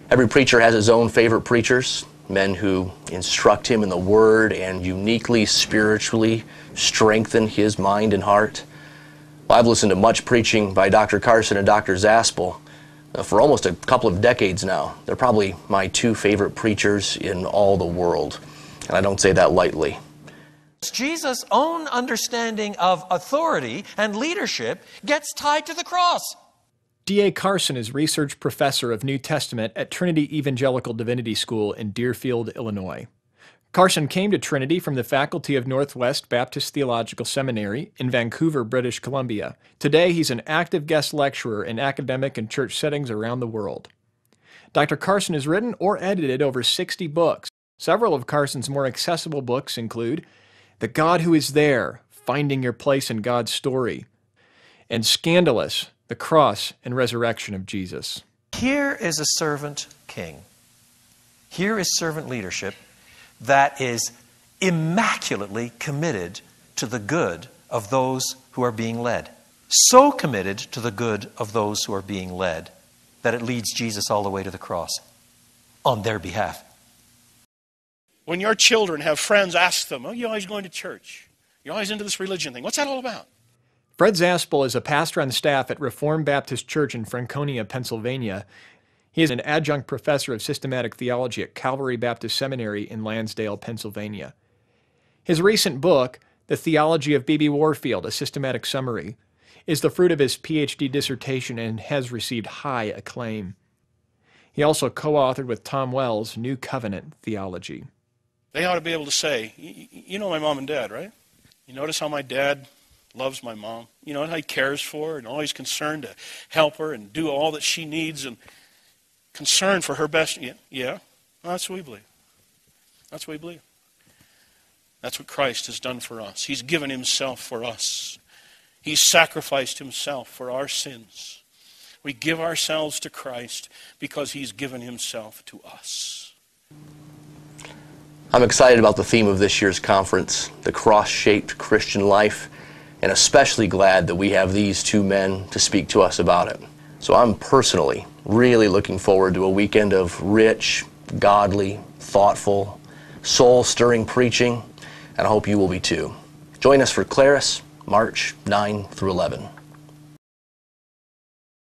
Every preacher has his own favorite preachers, men who instruct him in the Word and uniquely spiritually strengthen his mind and heart. Well, I've listened to much preaching by Dr. Carson and Dr. Zaspel for almost a couple of decades now. They're probably my two favorite preachers in all the world, and I don't say that lightly. Jesus' own understanding of authority and leadership gets tied to the cross. D.A. Carson is research professor of New Testament at Trinity Evangelical Divinity School in Deerfield, Illinois. Carson came to Trinity from the faculty of Northwest Baptist Theological Seminary in Vancouver, British Columbia. Today, he's an active guest lecturer in academic and church settings around the world. Dr. Carson has written or edited over 60 books. Several of Carson's more accessible books include The God Who Is There, Finding Your Place in God's Story, and Scandalous, The Cross and Resurrection of Jesus. Here is a servant king. Here is servant leadership that is immaculately committed to the good of those who are being led. So committed to the good of those who are being led that it leads Jesus all the way to the cross on their behalf. When your children have friends, ask them, oh, you're always going to church. You're always into this religion thing. What's that all about? Fred Zaspel is a pastor on staff at Reformed Baptist Church in Franconia, Pennsylvania. He is an adjunct professor of systematic theology at Calvary Baptist Seminary in Lansdale, Pennsylvania. His recent book, The Theology of B.B. Warfield, A Systematic Summary, is the fruit of his PhD dissertation and has received high acclaim. He also co-authored with Tom Wells New Covenant Theology. They ought to be able to say, you know my mom and dad, right? You notice how my dad loves my mom. You know how he cares for her and always concerned to help her and do all that she needs and concerned for her best. Yeah. Well, that's what we believe. That's what we believe. That's what Christ has done for us. He's given himself for us. He's sacrificed himself for our sins. We give ourselves to Christ because he's given himself to us. I'm excited about the theme of this year's conference, the cross-shaped Christian life, and especially glad that we have these two men to speak to us about it. So I'm personally really looking forward to a weekend of rich, godly, thoughtful, soul-stirring preaching, and I hope you will be too. Join us for Clarus, March 9 through 11.